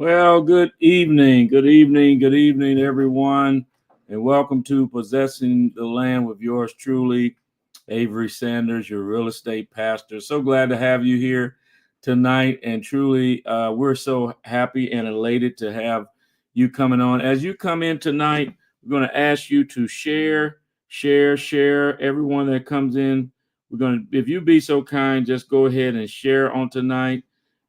Well, good evening, good evening, good evening, everyone, and welcome to Possessing the Land with yours truly, Avery Sanders, your real estate pastor. So glad to have you here tonight, and truly, we're so happy and elated to have you coming on. As you come in tonight, we're going to ask you to share. Everyone that comes in, we're going to, if you be so kind, just go ahead and share on tonight.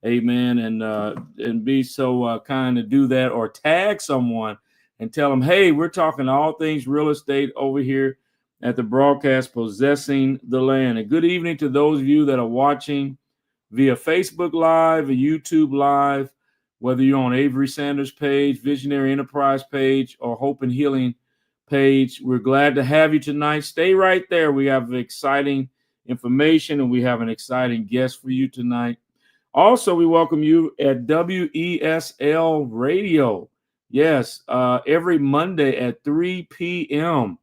Amen. And be so kind to do that, or tag someone and tell them, hey, we're talking all things real estate over here at the broadcast Possessing the Land. And good evening to those of you that are watching via Facebook Live or YouTube Live, whether you're on Avery Sanders page, Visionary Enterprise page, or Hope and Healing page. We're glad to have you tonight. Stay right there. We have exciting information and we have an exciting guest for you tonight. Also, we welcome you at WESL Radio. Yes, every Monday at 3 p.m.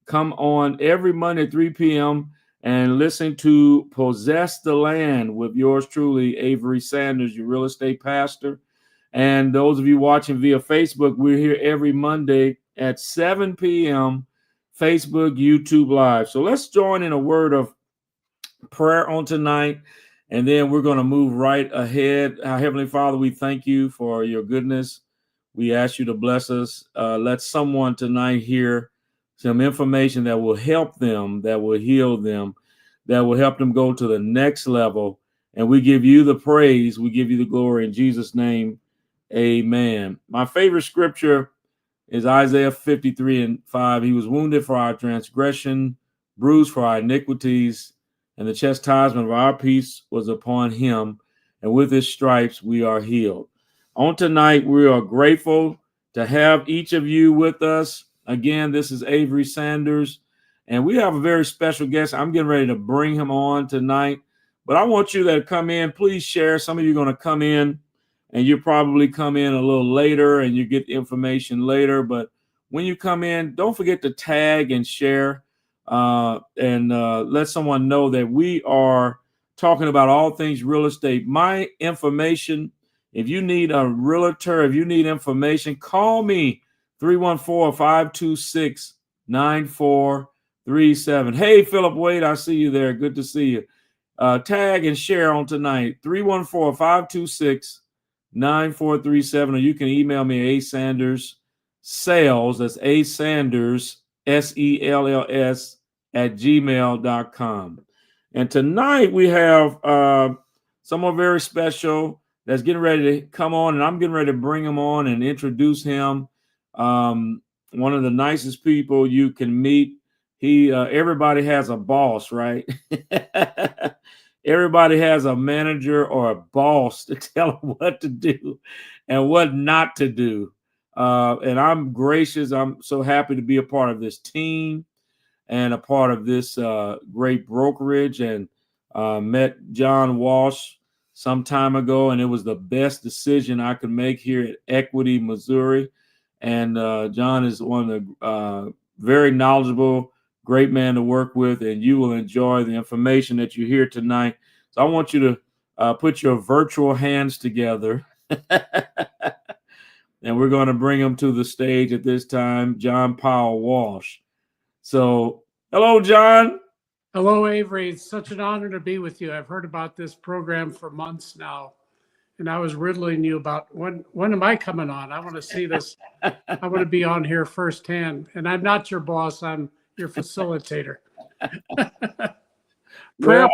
Come on every Monday at 3 p.m. and listen to Possess the Land with yours truly, Avery Sanders, your real estate pastor. And those of you watching via Facebook, we're here every Monday at 7 p.m. Facebook, YouTube Live. So let's join in a word of prayer on tonight. And then we're going to move right ahead. Our Heavenly Father, we thank you for your goodness. We ask you to bless us. Let someone tonight hear some information that will help them, that will heal them, that will help them go to the next level. And we give you the praise. We give you the glory in Jesus' name. Amen. My favorite scripture is Isaiah 53:5. He was wounded for our transgression, bruised for our iniquities, and the chastisement of our peace was upon him, and with his stripes we are healed. On tonight, we are grateful to have each of you with us. Again, this is Avery Sanders, and we have a very special guest. I'm getting ready to bring him on tonight, but I want you that come in, please share. Some of you are going to come in, and you probably come in a little later, and you get the information later, but when you come in, don't forget to tag and share. And let someone know that we are talking about all things real estate. My information, if you need a realtor, if you need information, call me 314-526-9437. Hey, Philip Wade, I see you there. Good to see you. Tag and share on tonight, 314-526-9437, or you can email me asanders sales, that's asanders SELLS @gmail.com. And tonight we have someone very special that's getting ready to come on, and I'm getting ready to bring him on and introduce him. One of the nicest people you can meet. Everybody has a boss, right? Everybody has a manager or a boss to tell them what to do and what not to do. And I'm gracious. I'm so happy to be a part of this team and a part of this great brokerage, and met John Walsh some time ago, and it was the best decision I could make here at Equity, Missouri. And John is one of the very knowledgeable, great man to work with, and you will enjoy the information that you hear tonight. So I want you to put your virtual hands together. And we're going to bring him to the stage at this time, John Powell Walsh. So, hello, John. Hello, Avery. It's such an honor to be with you. I've heard about this program for months now, and I was riddling you about when am I coming on? I want to see this. I want to be on here firsthand. And I'm not your boss. I'm your facilitator. prayer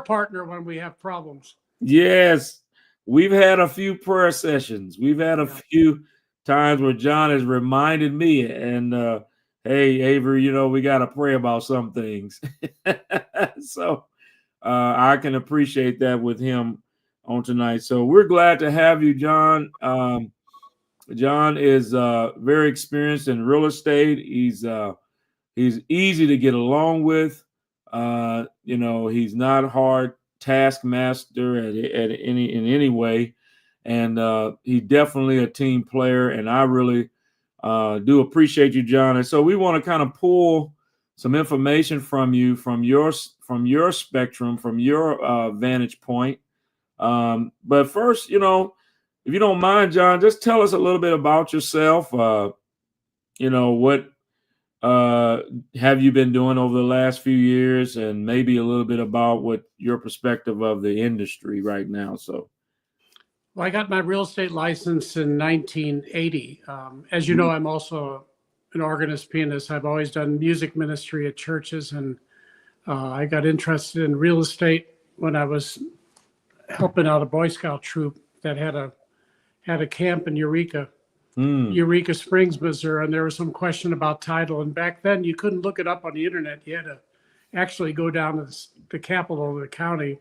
partner when we have problems. Yes, we've had a few prayer sessions. We've had a few times where John has reminded me, and hey, Avery, we got to pray about some things. So I can appreciate that with him on tonight. So we're glad to have you, John. John is very experienced in real estate. He's easy to get along with. He's not hard taskmaster in any way, and he's definitely a team player. And I really do appreciate you, John. And so we want to kind of pull some information from you, from your spectrum, from your vantage point. But first, if you don't mind, John, just tell us a little bit about yourself. What have you been doing over the last few years, and maybe a little bit about what your perspective of the industry right now. So, Well, I got my real estate license in 1980. As you know, I'm also an organist pianist. I've always done music ministry at churches, and I got interested in real estate when I was helping out a Boy Scout troop that had a camp in Eureka Springs, Missouri, and there was some question about title. And back then, you couldn't look it up on the internet. You had to actually go down to the capital of the county,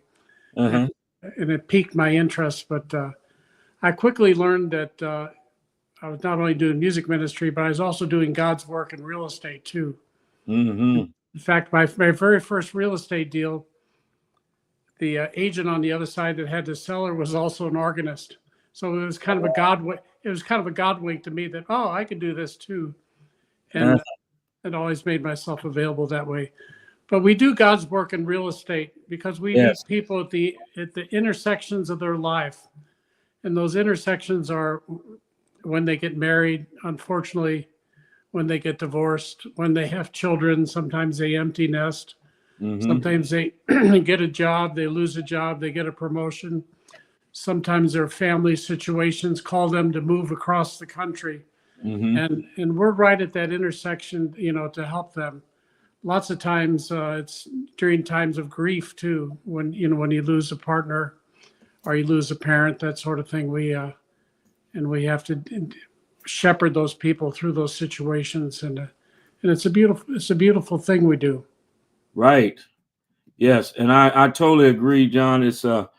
uh-huh. and it piqued my interest. But I quickly learned that I was not only doing music ministry, but I was also doing God's work in real estate too. Mm-hmm. In fact, my very first real estate deal, the agent on the other side that had the seller was also an organist. So it was kind of a God wink to me that, oh, I could do this too. And it always made myself available that way. But we do God's work in real estate because we meet Yes. people at the intersections of their life. And those intersections are when they get married, unfortunately, when they get divorced, when they have children, sometimes they empty nest. Mm-hmm. Sometimes they get a job, they lose a job, they get a promotion. Sometimes their family situations call them to move across the country. Mm-hmm. And we're right at that intersection, to help them. Lots of times it's during times of grief too, when you lose a partner or you lose a parent, that sort of thing. We have to shepherd those people through those situations, and it's a beautiful thing we do. Right. Yes, and I totally agree, John. It's a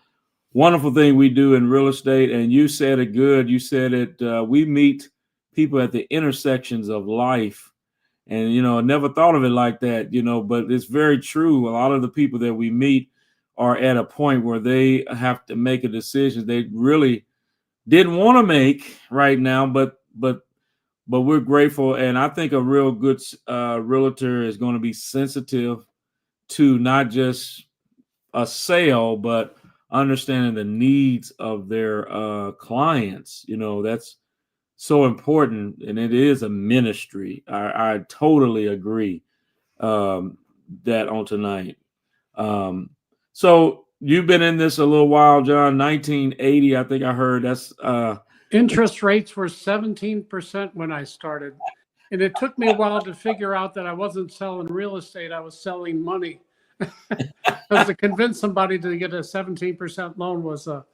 wonderful thing we do in real estate, and you said it good. You said it. We meet people at the intersections of life, and I never thought of it like that. But it's very true. A lot of the people that we meet are at a point where they have to make a decision they really didn't want to make right now, but we're grateful, and I think a real good realtor is going to be sensitive to not just a sale, but understanding the needs of their clients. That's so important, and it is a ministry. I totally agree that on tonight. So you've been in this a little while, John. 1980, I think I heard. That's interest rates were 17% when I started, and it took me a while to figure out that I wasn't selling real estate; I was selling money. Because to convince somebody to get a 17% loan was that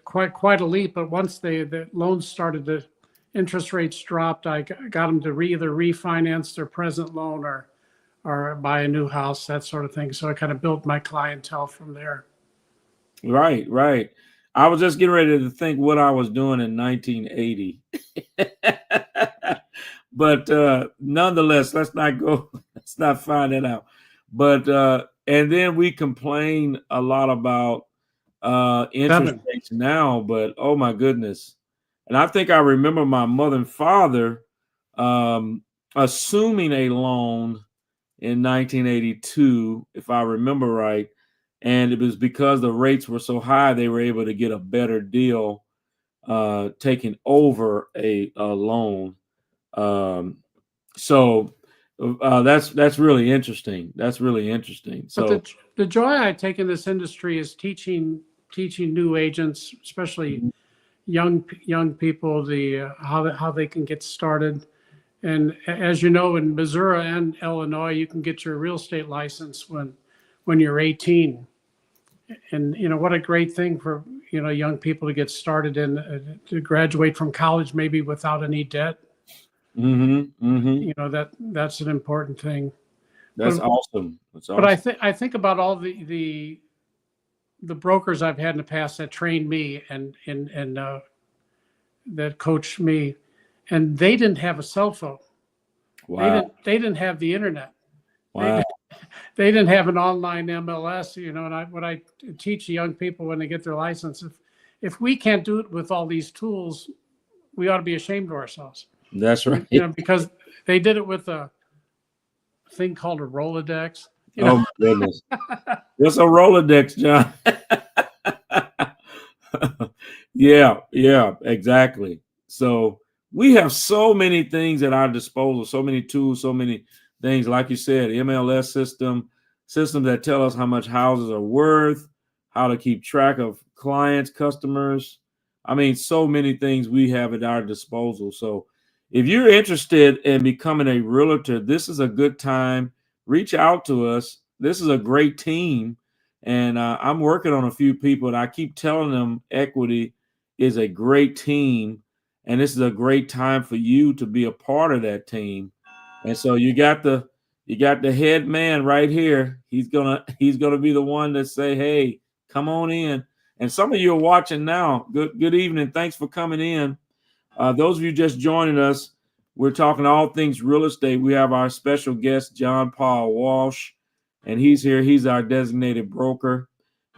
quite a leap. But once the loans started, the interest rates dropped. I got them to either refinance their present loan or buy a new house, that sort of thing. So I kind of built my clientele from there. right, right. I was just getting ready to think what I was doing in 1980. But nonetheless, let's not go, let's not find that out. But and then we complain a lot about interest rates now, but oh my goodness. And I think I remember my mother and father assuming a loan in 1982, if I remember right. And it was because the rates were so high, they were able to get a better deal taking over a loan. So that's really interesting. That's really interesting. So, but the joy I take in this industry is teaching new agents, especially young people, how they can get started. And as you know, in Missouri and Illinois, you can get your real estate license when you're 18. And what a great thing for young people to get started in, to graduate from college maybe without any debt. That's an important thing. That's awesome. That's awesome. But I think about all the brokers I've had in the past that trained me and that coached me, and they didn't have a cell phone. Wow. They didn't have the internet. Wow. They didn't have an online MLS, and what I teach young people when they get their license, if we can't do it with all these tools, we ought to be ashamed of ourselves. That's right. Because they did it with a thing called a Rolodex. Oh my goodness. What's a Rolodex, John? Yeah, yeah, exactly. So we have so many things at our disposal, so many tools, so many things. Like you said, MLS systems that tell us how much houses are worth, how to keep track of clients, customers. I mean, so many things we have at our disposal. So if you're interested in becoming a realtor, this is a good time. Reach out to us. This is a great team. And I'm working on a few people, and I keep telling them equity is a great team, and this is a great time for you to be a part of that team. And so you got the head man right here. He's gonna be the one that say, "Hey, come on in." And some of you are watching now. Good evening. Thanks for coming in. Those of you just joining us, we're talking all things real estate. We have our special guest, John Paul Walsh, and he's here. He's our designated broker.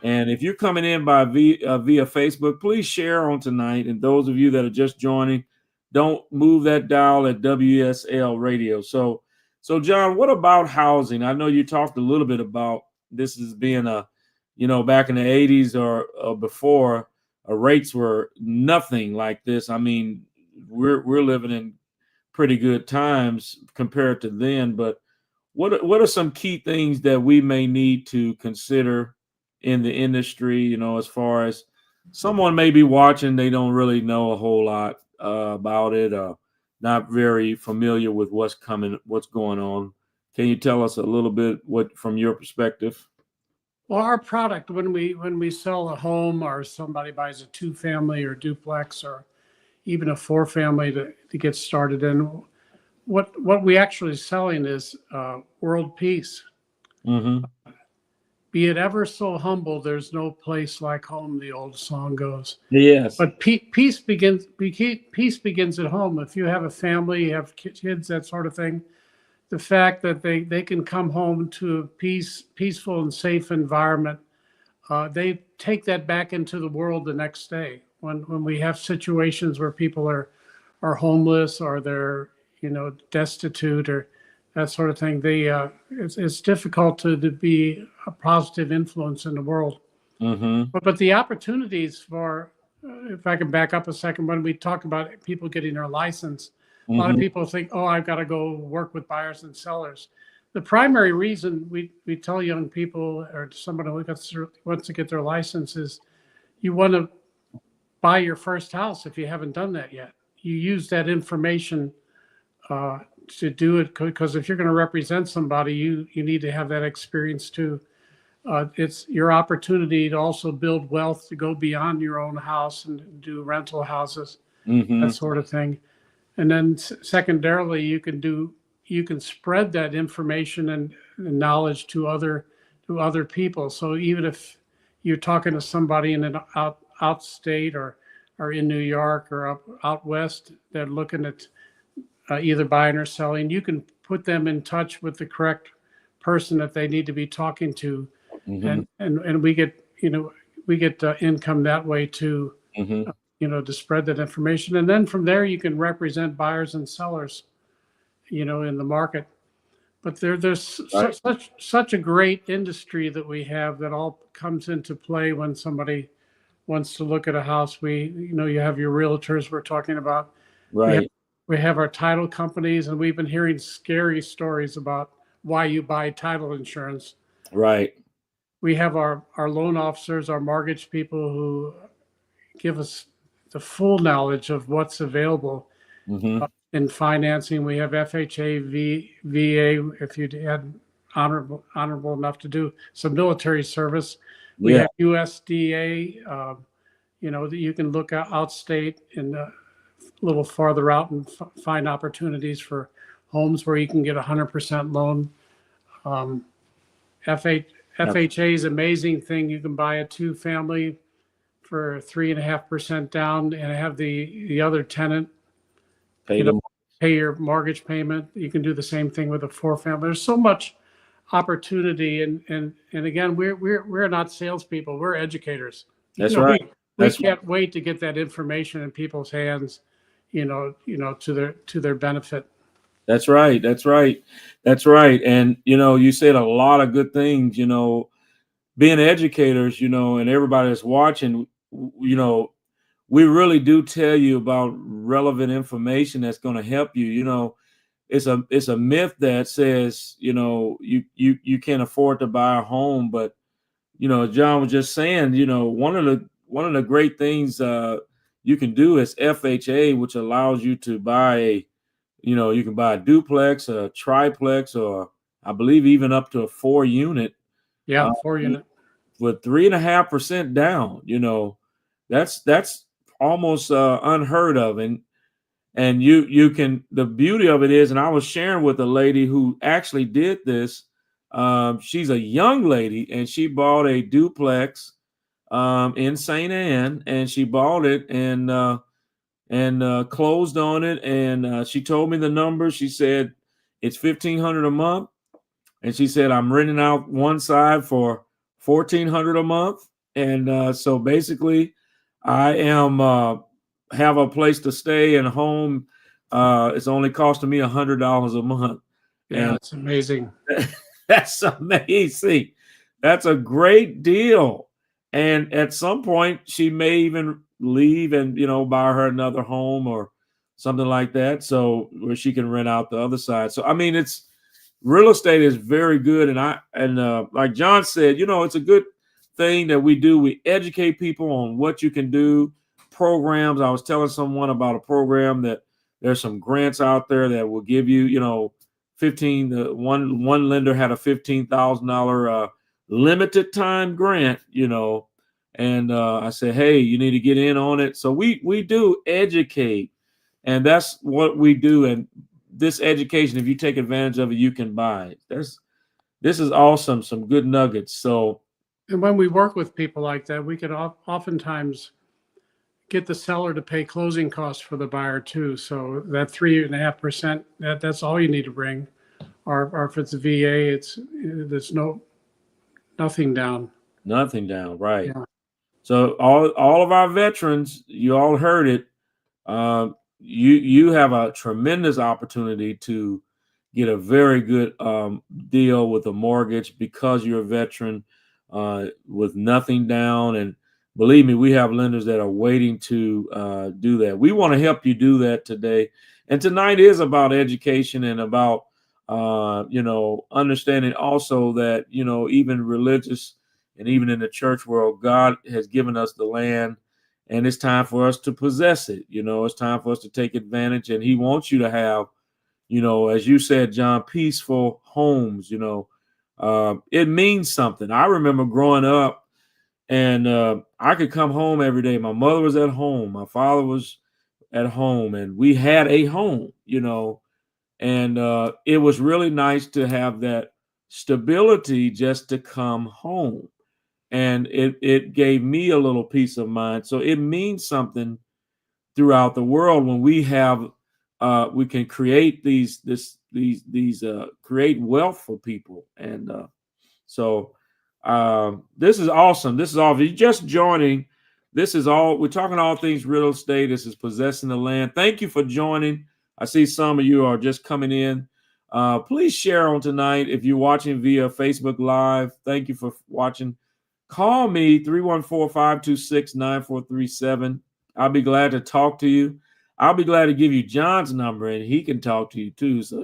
And if you're coming in via Facebook, please share on tonight. And those of you that are just joining, don't move that dial at WSL Radio. So John, what about housing? I know you talked a little bit about this as being back in the 80s or before, rates were nothing like this. I mean, we're living in pretty good times compared to then. But what are some key things that we may need to consider in the industry? As far as someone may be watching, they don't really know a whole lot about it, not very familiar with what's going on. Can you tell us a little bit what from your perspective? Well, our product, when we sell a home or somebody buys a two family or duplex or even a four family to get started in, what we actually selling is world peace. Mm-hmm. Be it ever so humble, there's no place like home, the old song goes. Yes. But peace begins at home. If you have a family, you have kids, that sort of thing, the fact that they can come home to a peaceful and safe environment, they take that back into the world the next day. When we have situations where people are homeless or they're destitute or that sort of thing, it's difficult to be a positive influence in the world. Mm-hmm. But the opportunities for, if I can back up a second, when we talk about people getting their license, a lot of Mm-hmm. people think, oh, I've got to go work with buyers and sellers. The primary reason we tell young people or someone who wants to get their license is you want to buy your first house if you haven't done that yet. You use that information uh, to do it, because if you're going to represent somebody, you need to have that experience too. It's your opportunity to also build wealth to go beyond your own house and do rental houses, that Mm-hmm. sort of thing. And then secondarily, you can spread that information and knowledge to other people. So even if you're talking to somebody in an outstate or in New York or out west, they're looking at either buying or selling, you can put them in touch with the correct person that they need to be talking to, Mm-hmm. and we get income that way too, Mm-hmm. to spread that information, and then from there you can represent buyers and sellers, in the market. But there's Right. such a great industry that we have that all comes into play when somebody wants to look at a house. You have your realtors we're talking about. We have Right. we have our title companies, and we've been hearing scary stories about why you buy title insurance. Right. We have our loan officers, our mortgage people who give us the full knowledge of what's available Mm-hmm. in financing. We have FHA, VA, if you had honorable enough to do some military service. We Yeah. have USDA, that you can look outstate and a little farther out and find opportunities for homes where you can get 100% loan. Um, FH, Yep. FHA is an amazing thing. You can buy a two family for 3.5% down and have the other tenant, Pay you know, them. pay your mortgage payment. You can do the same thing with a four family. There's so much opportunity, and again, we're not salespeople. We're educators. That's right. We That's can't wait to get that information in people's hands, to their benefit. That's right. That's right. That's right. And you said a lot of good things. Being educators, and everybody that's watching, you know, we really do tell you about relevant information that's going to help you. It's a myth that says, you can't afford to buy a home, but John was just saying, one of the great things you can do is FHA, which allows you to buy you can buy a duplex, a triplex, or I believe even up to a 4 unit. Yeah, 4 unit. With 3.5% down. That's almost unheard of. And you can, the beauty of it is, and I was sharing with a lady who actually did this. She's a young lady, and she bought a duplex in St. Anne, and she bought it and closed on it. And she told me the numbers. She said it's $1,500 a month, and she said I'm renting out one side for $1,400 a month. And so basically, I am have a place to stay and home. It's only costing me $100 a month. Yeah, And it's amazing. that's amazing. That's a great deal. And at some point, she may even leave and buy her another home or something like that, so where she can rent out the other side. So I mean, it's real estate is very good. And like John said, it's a good thing that we do. We educate people on what you can do. Programs. I was telling someone about a program that there's some grants out there that will give you, 15. One lender had a $15,000 limited time grant, and I said, hey, you need to get in on it. So we do educate, and that's what we do. And this education, if you take advantage of it, you can buy it. This is awesome. Some good nuggets. So, And when we work with people like that, we can oftentimes get the seller to pay closing costs for the buyer too. So that 3.5%, that's all you need to bring. Or if it's a VA, there's nothing down. nothing down, right? Yeah. So all of our veterans, you all heard it. You have a tremendous opportunity to get a very good deal with a mortgage because you're a veteran with nothing down. And believe me, we have lenders that are waiting to do that. We want to help you do that today. And tonight is about education and about understanding also that even religious and even in the church world, God has given us the land. And it's time for us to possess it. It's time for us to take advantage. And he wants you to have, as you said, John, peaceful homes. It means something. I remember growing up, and I could come home every day. My mother was at home. My father was at home, and we had a home, and it was really nice to have that stability just to come home. And it gave me a little peace of mind. So it means something throughout the world when we have we can create these create wealth for people. And so this is awesome. This is all, if you're just joining, this is all, we're talking all things real estate. This is possessing the land. Thank you for joining. I see some of you are just coming in. Please share on tonight. If you're watching via Facebook Live, thank you for watching. Call me 314-526-9437. I'll be glad to talk to you. I'll be glad to give you John's number, and he can talk to you too. So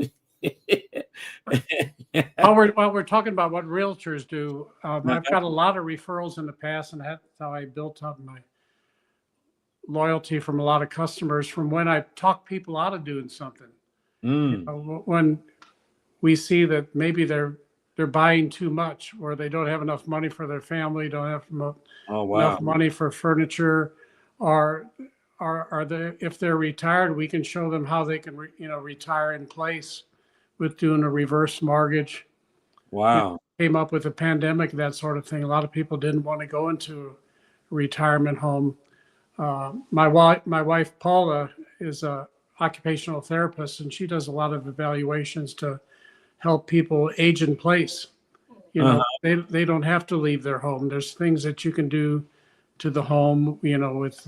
While we're talking about what realtors do, I've got a lot of referrals in the past, and that's how I built up my loyalty from a lot of customers from when I talk people out of doing something. When we see that maybe they're buying too much, or they don't have enough money for their family, don't have enough money for furniture, or are they, if they're retired, we can show them how they can retire in place with doing a reverse mortgage. Wow. Came up with a pandemic, that sort of thing. A lot of people didn't want to go into a retirement home. My wife Paula is a occupational therapist, and she does a lot of evaluations to help people age in place. They don't have to leave their home. There's things that you can do to the home, with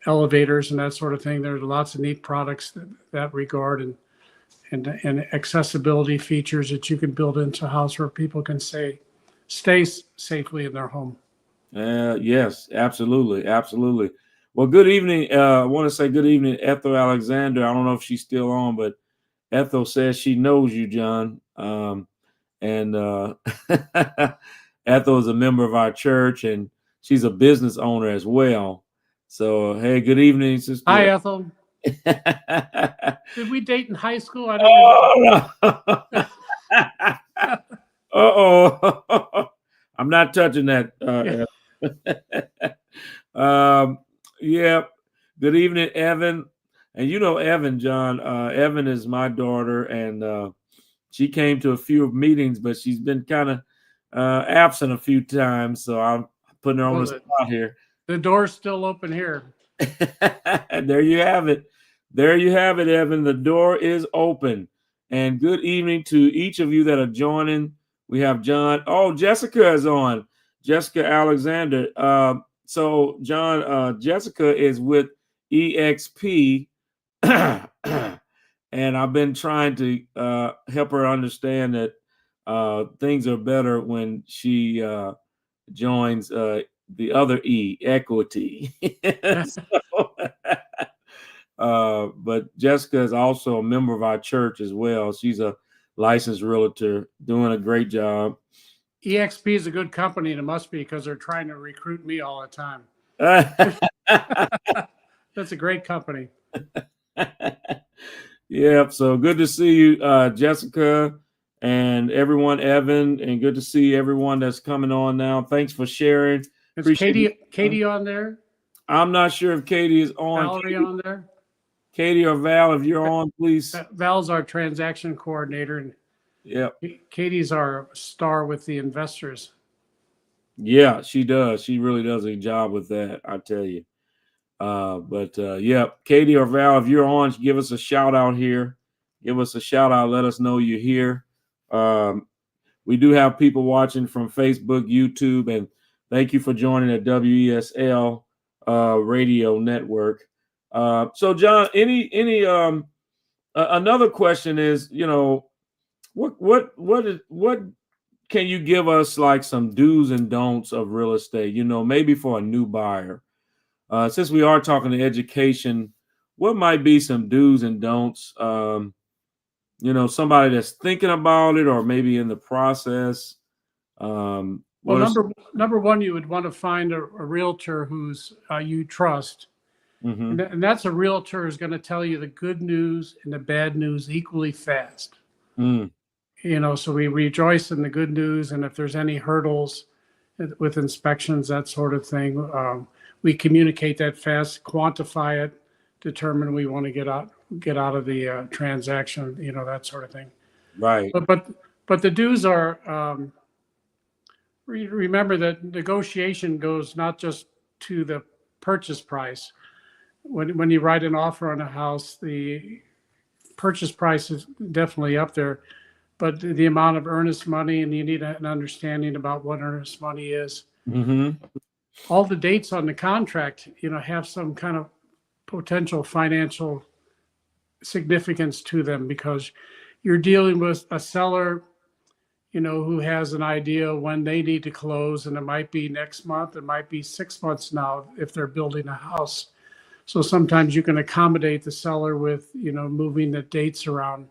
elevators and that sort of thing. There's lots of neat products that regard, and accessibility features that you can build into a house where people can stay safely in their home. Yes, absolutely. Well, good evening. I want to say good evening, Ethel Alexander. I don't know if she's still on, but Ethel says she knows you, John. And Ethel is a member of our church, and she's a business owner as well. So, hey, good evening, sister. Hi, Ethel. Did we date in high school? I don't Oh, no. Uh-oh. I'm not touching that. Yeah. Good evening, Evan. And you know Evan, John. Evan is my daughter, and she came to a few meetings, but she's been kind of absent a few times. So I'm putting her on the spot here. The door's still open here. There you have it. There you have it, Evan. The door is open. And good evening to each of you that are joining. We have John. Oh, Jessica is on. Jessica Alexander. So, John, Jessica is with EXP. And I've been trying to help her understand that things are better when she joins the other E, equity. But Jessica is also a member of our church as well. She's a licensed realtor doing a great job. EXP is a good company, and it must be because they're trying to recruit me all the time. That's a great company. Yep. So good to see you, Jessica, and everyone, Evan, and good to see everyone that's coming on now. Thanks for sharing. Is Katie on there? I'm not sure if Katie is on. Valerie on there? Katie or Val, if you're on, please. Val's our transaction coordinator, and Katie's our star with the investors. Yeah, she does. She really does a job with that, I tell you. Yeah, Katie or Val, if you're on, give us a shout out here. Give us a shout out. Let us know you're here. We do have people watching from Facebook, YouTube, and thank you for joining the WESL radio network. So John, another question is, what can you give us like some do's and don'ts of real estate, maybe for a new buyer? Since we are talking to education, what might be some do's and don'ts? Somebody that's thinking about it or maybe in the process. Well, number one, you would want to find a realtor who's you trust. Mm-hmm. And that's a realtor who's going to tell you the good news and the bad news equally fast. Mm. So we rejoice in the good news, and if there's any hurdles with inspections, that sort of thing, we communicate that fast, quantify it, determine we want to get out of the transaction, that sort of thing. Right. But the dues are remember that negotiation goes not just to the purchase price. When you write an offer on a house, the purchase price is definitely up there, but the amount of earnest money, and you need an understanding about what earnest money is. Mm-hmm. All the dates on the contract, have some kind of potential financial significance to them, because you're dealing with a seller, who has an idea when they need to close, and it might be next month, it might be 6 months now if they're building a house. So sometimes you can accommodate the seller with, moving the dates around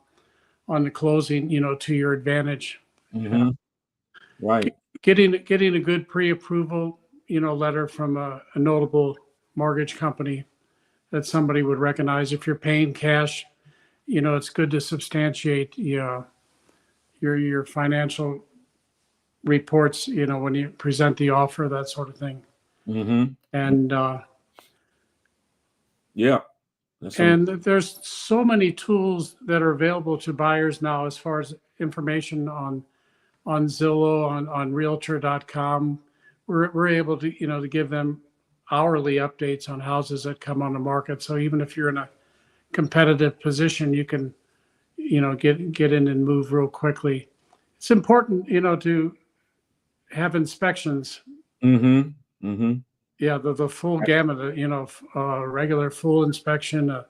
on the closing, to your advantage. Mm-hmm. Right. Getting a good pre-approval, letter from a notable mortgage company that somebody would recognize. If you're paying cash, it's good to substantiate your financial reports, when you present the offer, that sort of thing. Mm-hmm. And yeah. And there's so many tools that are available to buyers now, as far as information on Zillow, on Realtor.com. We're able to to give them hourly updates on houses that come on the market. So even if you're in a competitive position, you can get in and move real quickly. It's important to have inspections. Mm-hmm. Mm-hmm. Yeah, the full gamut, regular full inspection,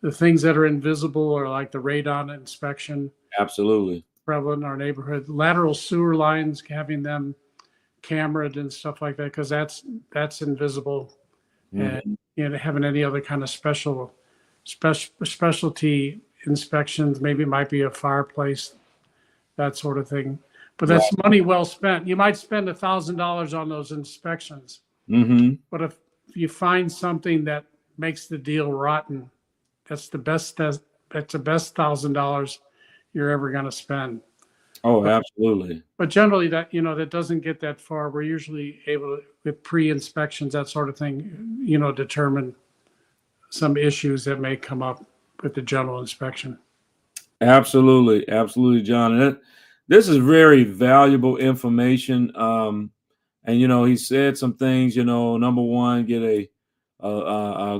the things that are invisible, or like the radon inspection. Absolutely. Prevalent in our neighborhood. Lateral sewer lines, having them cameraed and stuff like that, because that's invisible. Mm-hmm. having any other kind of specialty inspections. Maybe it might be a fireplace, that sort of thing. But Right. that's money well spent. You might spend $1,000 on those inspections, Mm-hmm. but if you find something that makes the deal rotten, that's the best $1,000 you're ever going to spend. Oh, absolutely. But generally, that doesn't get that far. We're usually able to, with pre-inspections, that sort of thing, determine some issues that may come up with the general inspection. Absolutely, absolutely, John. And this is very valuable information. And he said some things. Number one, get a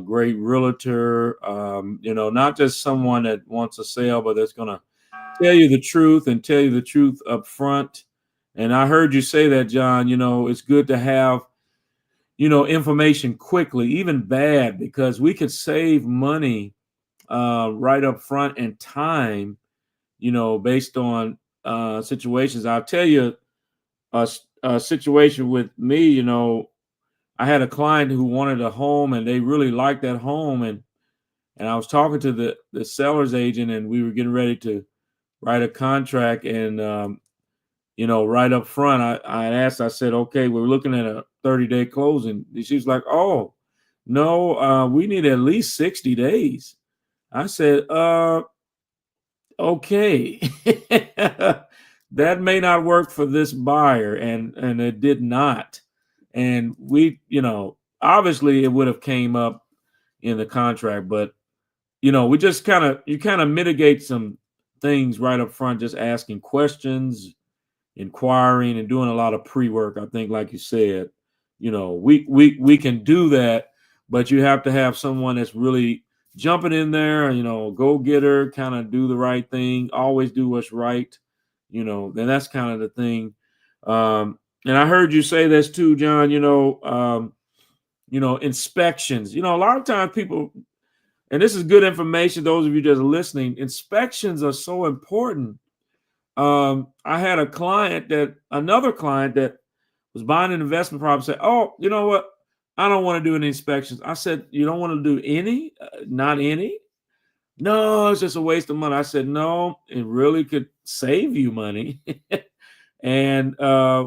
great realtor. Not just someone that wants to sell, but that's going to tell you the truth and tell you the truth up front. And I heard you say that, John. It's good to have information quickly, even bad, because we could save money right up front and time, based on situations. I'll tell you a situation with me. I had a client who wanted a home and they really liked that home. And I was talking to the seller's agent and we were getting ready to write a contract. And, right up front, I asked, I said, okay, we're looking at a 30-day closing. And she was like, oh, no, we need at least 60 days. I said, okay. That may not work for this buyer, and it did not. And we, obviously it would have came up in the contract, but we just you kind of mitigate some things right up front, just asking questions, inquiring, and doing a lot of pre-work. I think, like you said, we can do that, but you have to have someone that's really jumping in there, go getter, kind of do the right thing, always do what's right, then that's kind of the thing. And I heard you say this too, John, inspections, a lot of times people, and this is good information, those of you just listening, inspections are so important. I had another client that was buying an investment property, said, oh, you know what? I don't want to do any inspections. I said, you don't want to do any? Not any? No, it's just a waste of money. I said, no, it really could save you money. And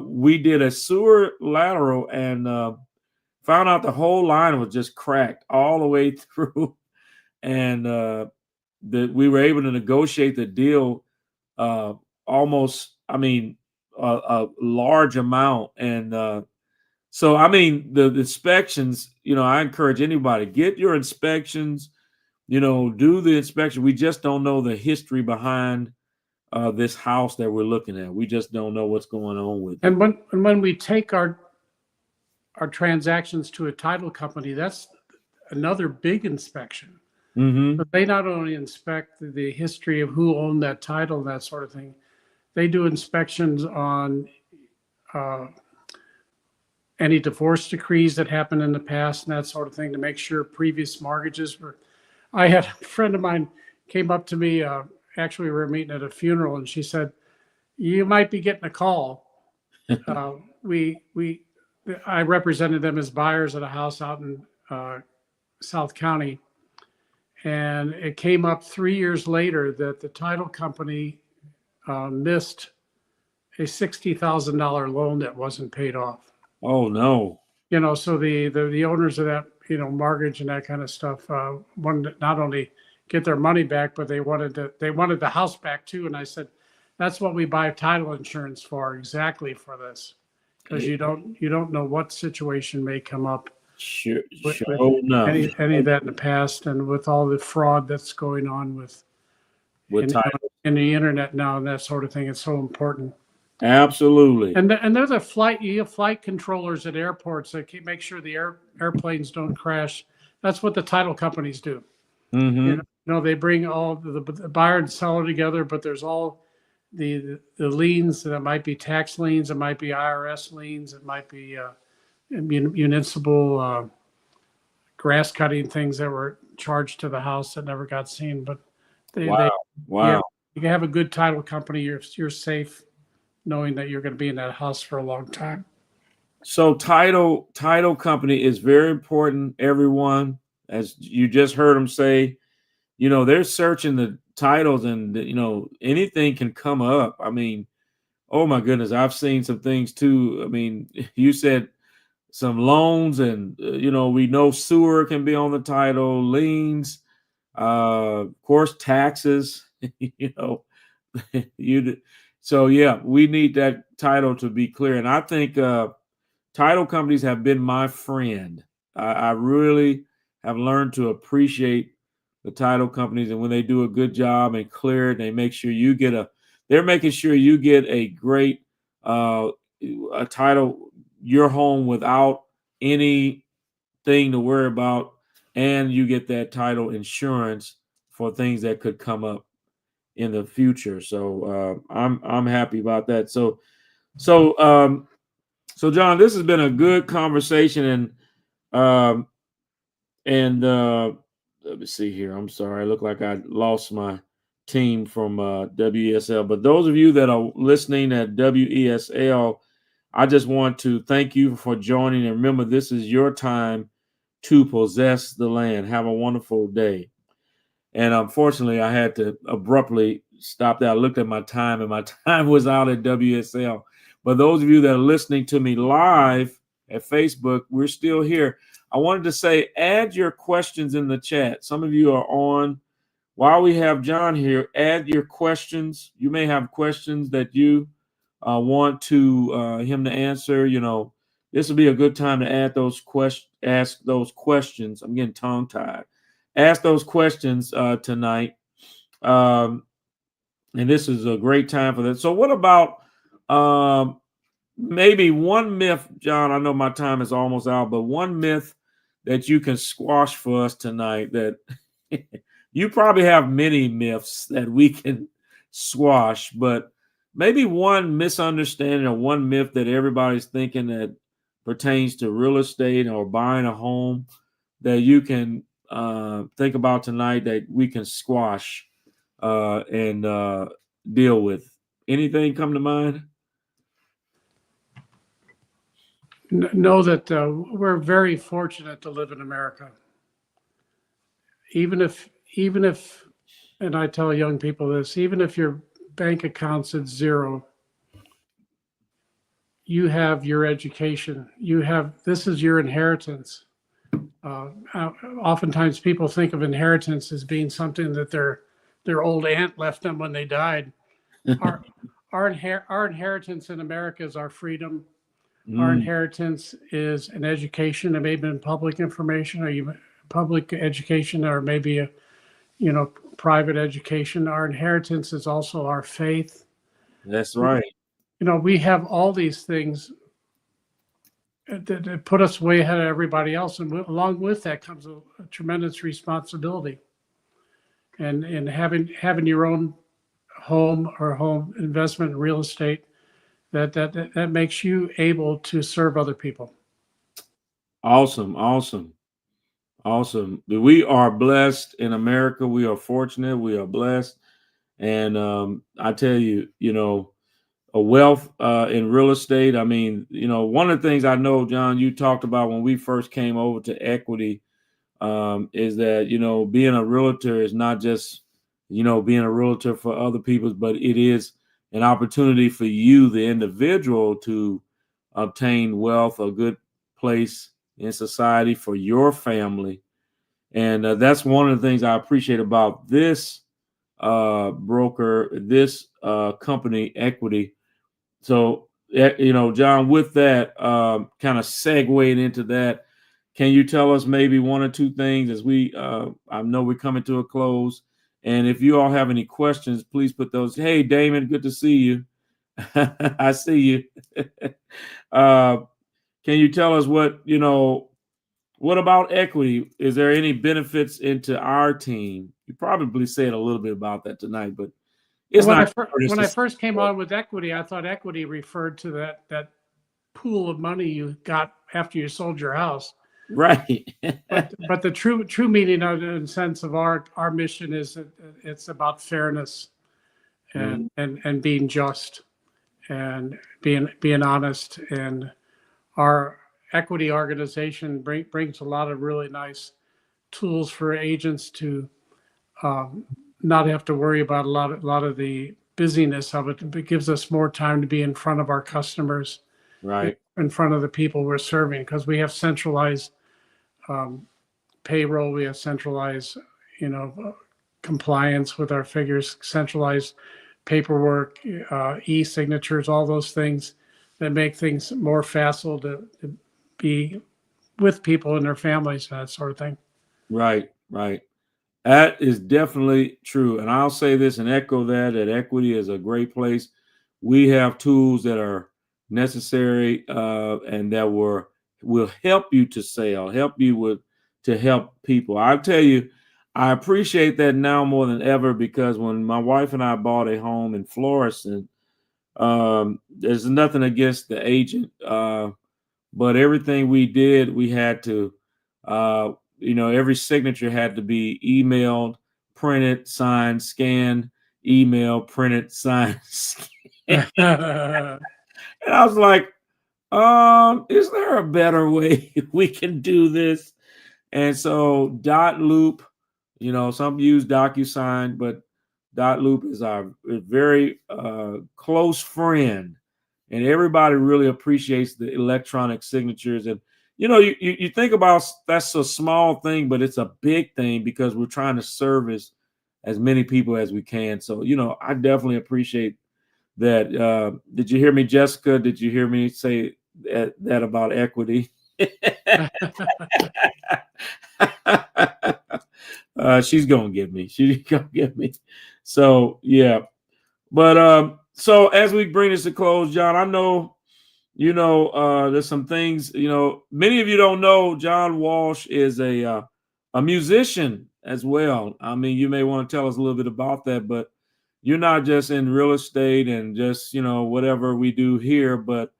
we did a sewer lateral and found out the whole line was just cracked all the way through. And we were able to negotiate the deal almost, a large amount. And so, the inspections, I encourage anybody, get your inspections, do the inspection. We just don't know the history behind this house that we're looking at. We just don't know what's going on with it. And when we take our transactions to a title company, that's another big inspection. Mm-hmm. But they not only inspect the history of who owned that title, that sort of thing, they do inspections on any divorce decrees that happened in the past and that sort of thing to make sure previous mortgages were. I had a friend of mine came up to me, actually we were meeting at a funeral, and she said, you might be getting a call. I represented them as buyers at a house out in South County. And it came up 3 years later that the title company missed a $60,000 loan that wasn't paid off. Oh, no. So the owners of that, mortgage and that kind of stuff wanted to not only get their money back, but they wanted the house back too. And I said, that's what we buy title insurance for, exactly for this, because you don't know what situation may come up. Sure, with enough. Any of that in the past, and with all the fraud that's going on with in the internet now and that sort of thing, it's so important. Absolutely. And there's flight controllers at airports that make sure the airplanes don't crash. That's what the title companies do. Mm-hmm. They bring all the buyer and seller together, but there's all the liens that might be tax liens, it might be IRS liens, it might be municipal grass cutting things that were charged to the house that never got seen. But Wow. You can have a good title company. You're safe knowing that you're going to be in that house for a long time. So title company is very important, everyone. as you just heard them say, they're searching the titles, and anything can come up. I mean, oh my goodness, I've seen some things too. I mean, you said some loans, and we know sewer can be on the title, liens, of course, taxes. you know, you. So yeah, we need that title to be clear, and I think title companies have been my friend. I really have learned to appreciate the title companies, and when they do a good job and clear it, they make sure you get they're making sure you get a great uh, a title, your home without anything to worry about, and you get that title insurance for things that could come up in the future. So I'm happy about that. So so John, this has been a good conversation, um, and let me see here. I'm sorry, I look like I lost my team from WESL. But those of you that are listening at WESL, I just want to thank you for joining. And remember, this is your time to possess the land. Have a wonderful day. And unfortunately, I had to abruptly stop that. I looked at my time, and my time was out at WSL. But those of you that are listening to me live at Facebook, we're still here. I wanted to say, add your questions in the chat. Some of you are on. While we have John here, add your questions. You may have questions that you want him to answer. This will be a good time to add those ask those questions. I'm getting tongue tied. Ask those questions tonight. Um, and this is a great time for that. So, what about maybe one myth, John? I know my time is almost out, but one myth that you can squash for us tonight that you probably have many myths that we can squash, but maybe one misunderstanding or one myth that everybody's thinking that pertains to real estate or buying a home that you can think about tonight that we can squash and deal with. Anything come to mind? Know that we're very fortunate to live in America. Even if, and I tell young people this, even if your bank account's at zero, you have your education. This is your inheritance. Oftentimes people think of inheritance as being something that their old aunt left them when they died. Our our inheritance in America is our freedom. Our inheritance is an education, it may have been public information, or you public education, or maybe a private education. Our inheritance is also our faith. That's right. We have all these things that put us way ahead of everybody else, and along with that comes a tremendous responsibility. And having your own home or home investment in real estate, that makes you able to serve other people. Awesome, awesome, awesome. We are blessed in America. We are fortunate. We are blessed, and I tell you, a wealth in real estate. I mean, one of the things I know, John, you talked about when we first came over to equity, is that being a realtor is not just being a realtor for other people, but it is an opportunity for you, the individual, to obtain wealth, a good place in society for your family. And that's one of the things I appreciate about this broker, this company, Equity. So, John, with that, kind of segueing into that, can you tell us maybe one or two things as I know we're coming to a close. And if you all have any questions, please put those. Hey, Damon, good to see you. I see you. uh, can you tell us what about equity? Is there any benefits into our team? You probably said a little bit about that tonight, but it's When not. I first came on with equity, I thought equity referred to that pool of money you got after you sold your house. Right. But the true meaning of it, in sense of our mission, is that it's about fairness and being just and being honest. And our equity organization brings a lot of really nice tools for agents to not have to worry about a lot of the busyness of it. It gives us more time to be in front of our customers, Right. in front of the people we're serving, because we have centralized payroll, we have centralized, compliance with our figures, centralized paperwork, e-signatures, all those things that make things more facile to be with people and their families, that sort of thing. Right. Right. That is definitely true. And I'll say this and echo that Equity is a great place. We have tools that are necessary and that will help you to sell, help you with to help people. I tell you, I appreciate that now more than ever because when my wife and I bought a home in Florissant, there's nothing against the agent, but everything we did, we had to uh, every signature had to be emailed, printed, signed, scanned, email, printed, signed, scanned. And I was like, is there a better way we can do this? And so dot loop, some use DocuSign, but dot loop is our very close friend. And everybody really appreciates the electronic signatures. And you think about that's a small thing, but it's a big thing because we're trying to service as many people as we can. So, I definitely appreciate that. Did you hear me, Jessica? Did you hear me say that about equity? She's gonna get me. She's gonna get me. So yeah. But so as we bring this to close, John, I know there's some things, many of you don't know John Walsh is a musician as well. I mean, you may want to tell us a little bit about that, but you're not just in real estate and just, whatever we do here, but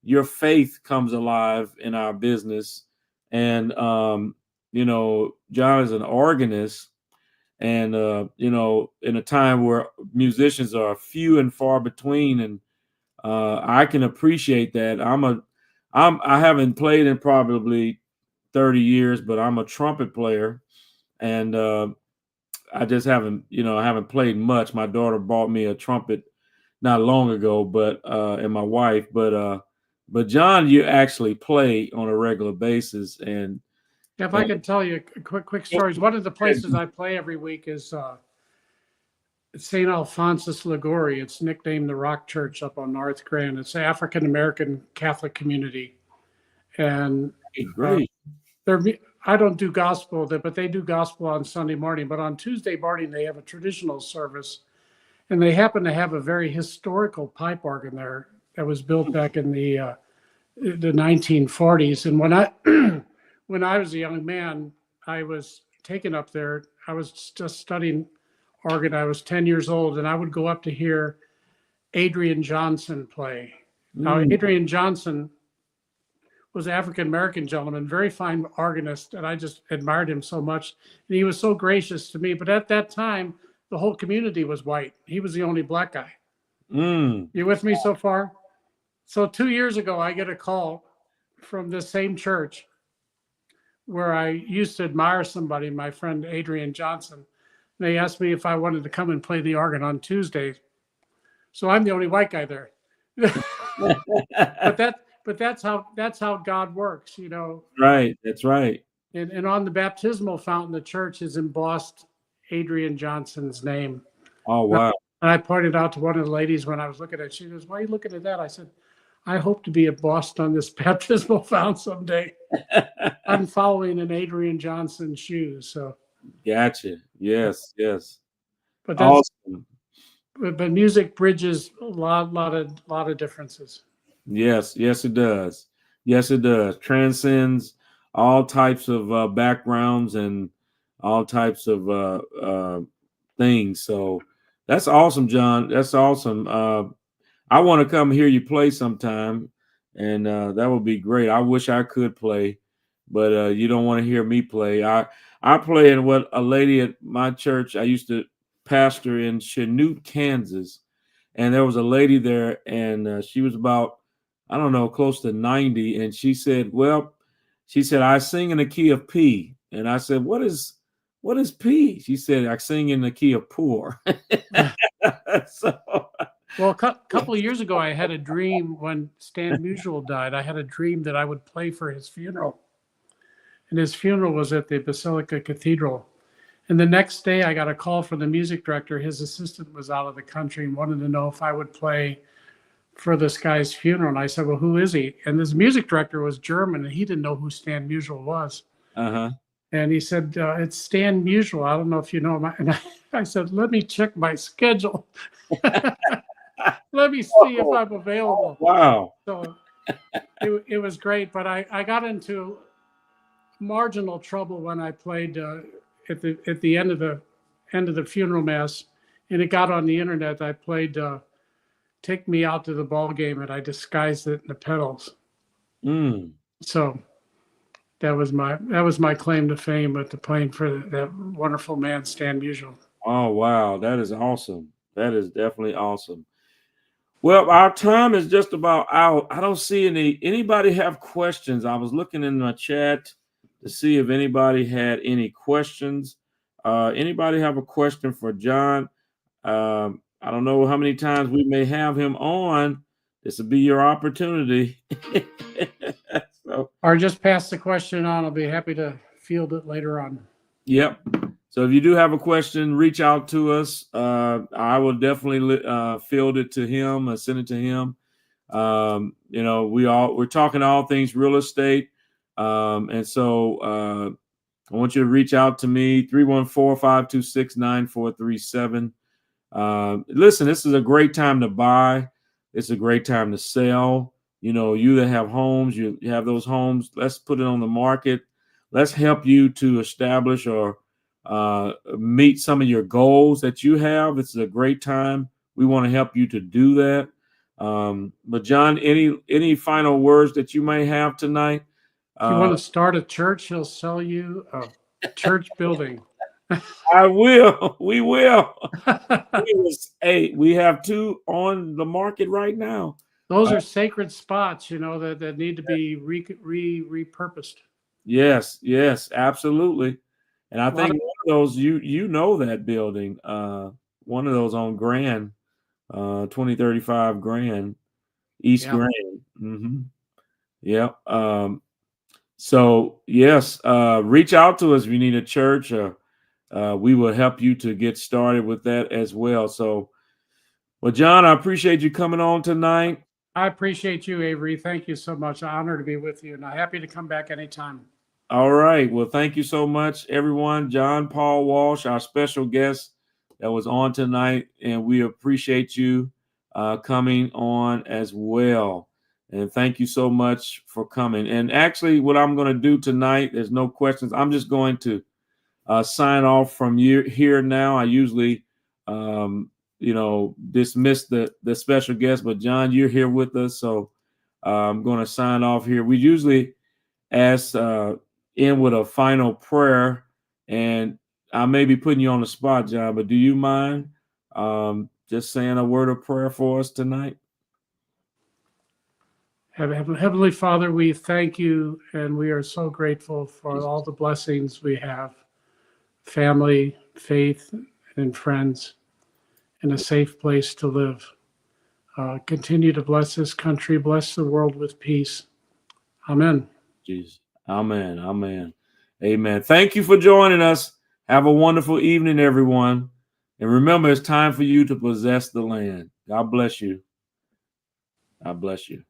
your faith comes alive in our business. And John is an organist and in a time where musicians are few and far between, and I can appreciate that. I haven't played in probably 30 years, but I'm a trumpet player, and I just haven't played much. My daughter bought me a trumpet not long ago, but and my wife, but John, you actually play on a regular basis, and If I could tell you quick stories, one of the places I play every week is St. Alphonsus Liguori. It's nicknamed the Rock Church up on North Grand. It's an African American Catholic community, and great. I don't do gospel, but they do gospel on Sunday morning. But on Tuesday morning, they have a traditional service, and they happen to have a very historical pipe organ there that was built back in the 1940s. And when I when I was a young man, I was taken up there. I was just studying organ. I was 10 years old, and I would go up to hear Adrian Johnson play. Now, Adrian Johnson was an African American gentleman, very fine organist, and I just admired him so much. And he was so gracious to me. But at that time, the whole community was white. He was the only black guy. You with me so far? So 2 years ago, I get a call from this same church where I used to admire somebody, my friend Adrian Johnson. They asked me if I wanted to come and play the organ on Tuesdays. So I'm the only white guy there. but that's how God works, Right. That's right. And on the baptismal fountain, the church has embossed Adrian Johnson's name. Oh, wow. And I pointed out to one of the ladies when I was looking at it, she goes, "Why are you looking at that?" I said, "I hope to be embossed on this baptismal fountain someday." I'm following in Adrian Johnson's shoes. So Gotcha. Yes. but that's Awesome. but music bridges a lot of differences. Yes, it does. Yes, it does. Transcends all types of backgrounds and all types of things. So that's awesome, John. That's awesome. I want to come hear you play sometime, and that would be great. I wish I could play, but you don't want to hear me play. I play in what a lady at my church. I used to pastor in Chanute, Kansas, and there was a lady there, and she was about, I don't know, close to 90, and she said, I sing in the key of P. And I said, what is P? She said, I sing in the key of poor. So, Well, a couple of years ago, I had a dream when Stan Musial died. I had a dream that I would play for his funeral. And his funeral was at the Basilica Cathedral. And the next day, I got a call from the music director. His assistant was out of the country and wanted to know if I would play for this guy's funeral. And I said, well, who is he? And this music director was German, and he didn't know who Stan Musial was. uh-huh. And he said, it's Stan Musial. I don't know if you know him. And I said, let me check my schedule. Let me see if I'm available. Wow. So it was great, but I got into marginal trouble when I played at the end of the funeral mass, and it got on the internet. I played "Take Me Out to the Ball Game," and I disguised it in the pedals. So that was my claim to fame with the playing for that wonderful man, Stan Musial. Oh wow, that is awesome. That is definitely awesome. Well, our time is just about out. I don't see anybody have questions. I was looking in my chat to see if anybody had any questions. Anybody have a question for John? I don't know how many times we may have him on. This will be your opportunity. Or just pass the question on. I'll be happy to field it later on. Yep. So if you do have a question, reach out to us. I will definitely field it to him and send it to him. We're talking all things real estate. And so I want you to reach out to me, 314-526-9437. Listen, this is a great time to buy. It's a great time to sell. You that have homes, you have those homes. Let's put it on the market. Let's help you to establish or meet some of your goals that you have. It's a great time. We want to help you to do that. But John, any final words that you may have tonight? If you want to start a church, he'll sell you a church building. I will. We will. We have 2 on the market right now. Those are sacred spots, that need to be repurposed. Yes, absolutely. And I think one of those, you know that building, one of those on Grand, 2035 Grand, East Grand. Mm-hmm. Yep. So yes, reach out to us if you need a church. We will help you to get started with that as well. So, well, John, I appreciate you coming on tonight. I appreciate you, Avery. Thank you so much. An honor to be with you, and I'm happy to come back anytime. All right. Well, thank you so much, everyone. John Paul Walsh, our special guest that was on tonight, and we appreciate you coming on as well. And thank you so much for coming. And actually, what I'm going to do tonight, there's no questions. I'm just going to sign off from here now. I usually, dismiss the special guest, but John, you're here with us, so I'm going to sign off here. We usually ask in with a final prayer, and I may be putting you on the spot, John, but do you mind just saying a word of prayer for us tonight? Heavenly Father, we thank you, and we are so grateful for all the blessings we have, family, faith, and friends, and a safe place to live. Continue to bless this country, bless the world with peace. Amen. Jesus. Amen. Amen. Amen. Thank you for joining us. Have a wonderful evening, everyone. And remember, it's time for you to possess the land. God bless you. God bless you.